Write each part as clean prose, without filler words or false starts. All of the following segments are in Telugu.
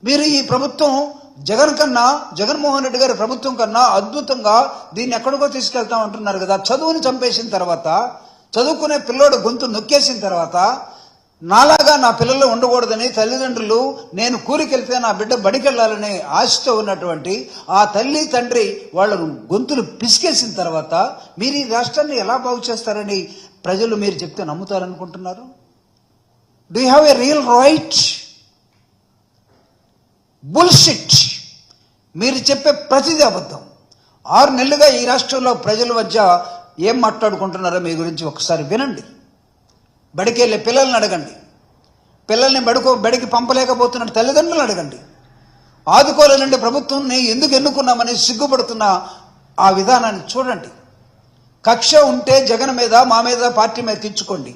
మీరు ఈ ప్రభుత్వం జగన్మోహన్ రెడ్డి గారి ప్రభుత్వం కన్నా అద్భుతంగా దీన్ని ఎక్కడికో తీసుకెళ్తాం అంటున్నారు కదా. చదువుని చంపేసిన తర్వాత, చదువుకునే పిల్లోడు గొంతు నొక్కేసిన తర్వాత, నాలాగా నా పిల్లలు ఉండకూడదని తల్లిదండ్రులు నేను కూలికెళ్తే నా బిడ్డ బడికెళ్ళాలని ఆశతో ఉన్నటువంటి ఆ తల్లి తండ్రి వాళ్ళ గొంతులు పిసికేసిన తర్వాత మీరు ఈ రాష్ట్రాన్ని ఎలా బాగు చేస్తారని ప్రజలు మీరు చెప్తే నమ్ముతారనుకుంటున్నారు? Do you have a real right? Bullshit. మీరు చెప్పే ప్రతిదీ అబద్ధం. 6 నెలలుగా ఈ రాష్ట్రంలో ప్రజల మధ్య ఏం మాట్లాడుకుంటున్నారో మీ గురించి ఒకసారి వినండి. బడికి వెళ్ళే పిల్లల్ని అడగండి, పిల్లల్ని బడికి పంపలేకపోతున్న తల్లిదండ్రులను అడగండి. ఆదుకోలేనండి ప్రభుత్వాన్ని ఎందుకు ఎన్నుకున్నామని సిగ్గుపడుతున్న ఆ విధానాన్ని చూడండి. కక్ష ఉంటే జగన్ మీద, మా మీద, పార్టీ మీద తెచ్చుకోండి.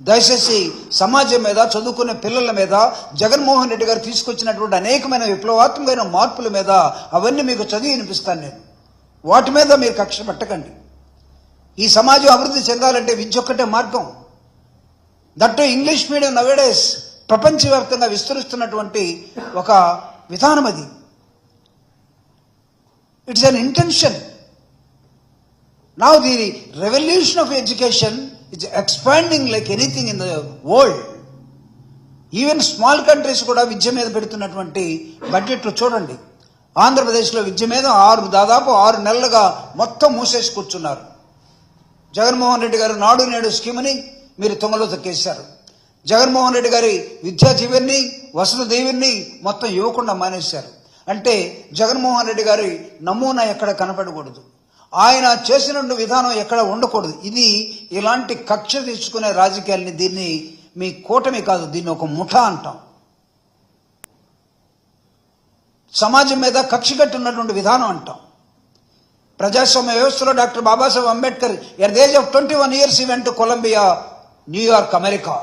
దయచేసి సమాజం మీద, చదువుకునే పిల్లల మీద, జగన్మోహన్ రెడ్డి గారు తీసుకొచ్చినటువంటి అనేకమైన విప్లవాత్మకమైన మార్పుల మీద అవన్నీ మీకు చదివి వినిపిస్తాను నేను. వాటి మీద మీరు కక్ష పెట్టకండి. ఈ సమాజం అభివృద్ధి చెందాలంటే విద్య ఒక్కటే మార్గం. దట్టు ఇంగ్లీష్ మీడియం నవేడేస్ ప్రపంచవ్యాప్తంగా విస్తరిస్తున్నటువంటి ఒక విధానం అది. It's an intention. Now the revolution of education is expanding like anything in the world. Even small countries కూడా విద్య మీద పెడుతున్నటువంటి బడ్జెట్లు చూడండి. ఆంధ్రప్రదేశ్లో విద్య మీద దాదాపు 6 నెలలుగా మొత్తం మూసేసి కూర్చున్నారు. జగన్మోహన్ రెడ్డి గారు నాడు నేడు స్కీమ్ని మీరు తుంగలో తొక్కేశారు. జగన్మోహన్ రెడ్డి గారి విద్యా జీవన్ని, వసతి దీవెన్ని మొత్తం ఇవ్వకుండా మానేశారు. అంటే జగన్మోహన్ రెడ్డి గారి నమూనా ఎక్కడ కనపడకూడదు, ఆయన చేసిన విధానం ఎక్కడ ఉండకూడదు. ఇది ఇలాంటి కక్ష తీసుకునే రాజకీయాల్ని, దీన్ని మీ కూటమి కాదు, దీన్ని ఒక ముఠా అంటాం. సమాజం మీద కక్ష కట్టి ఉన్నటువంటి విధానం అంటాం. ప్రజాస్వామ్య వ్యవస్థలో doctor Babasaheb Ambedkar at the age of 21 years he went to Columbia, New York, America.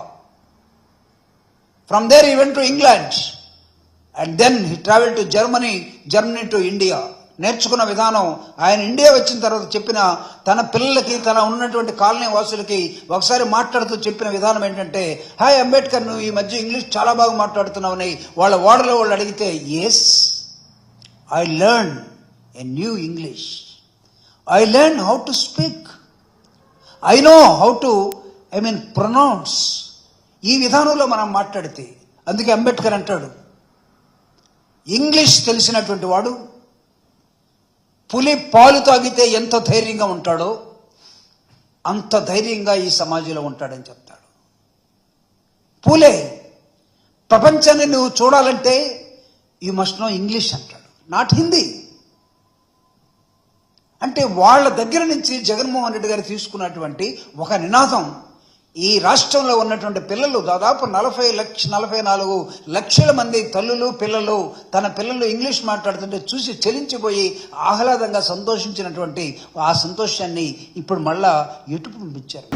From there he went to England and then he traveled to Germany to India. నేర్చుకున్న విధానం ఆయన ఇండియా వచ్చిన తర్వాత చెప్పిన, తన పిల్లలకి, తన ఉన్నటువంటి కాలనీ వాసులకి ఒకసారి మాట్లాడుతూ చెప్పిన విధానం ఏంటంటే, హాయ్ అంబేద్కర్, నువ్వు ఈ మధ్య ఇంగ్లీష్ చాలా బాగా మాట్లాడుతున్నావని వాళ్ళ వాడలో వాళ్ళు అడిగితే, yes I learn a new English, I learn how to speak, I know how to pronounce. ఈ విధానంలో మనం మాట్లాడితే, అందుకే అంబేద్కర్ అంటాడు, ఇంగ్లీష్ తెలిసినటువంటి వాడు పులి పాలు తాగితే ఎంత ధైర్యంగా ఉంటాడో అంత ధైర్యంగా ఈ సమాజంలో ఉంటాడని చెప్తాడు. పూలే ప్రపంచాన్ని నువ్వు చూడాలంటే యు మస్ట్ నో ఇంగ్లీష్ అంటాడు, నాట్ హిందీ. అంటే వాళ్ళ దగ్గర నుంచి జగన్మోహన్ రెడ్డి గారు తీసుకున్నటువంటి ఒక నినాదం, ఈ రాష్ట్రంలో ఉన్నటువంటి పిల్లలు దాదాపు 44 లక్షల మంది తల్లులు, పిల్లలు తన పిల్లలు ఇంగ్లీష్ మాట్లాడుతుంటే చూసి చెలించిపోయి ఆహ్లాదంగా సంతోషించినటువంటి ఆ సంతోషాన్ని ఇప్పుడు మళ్ళా ఎటు పంపించారు.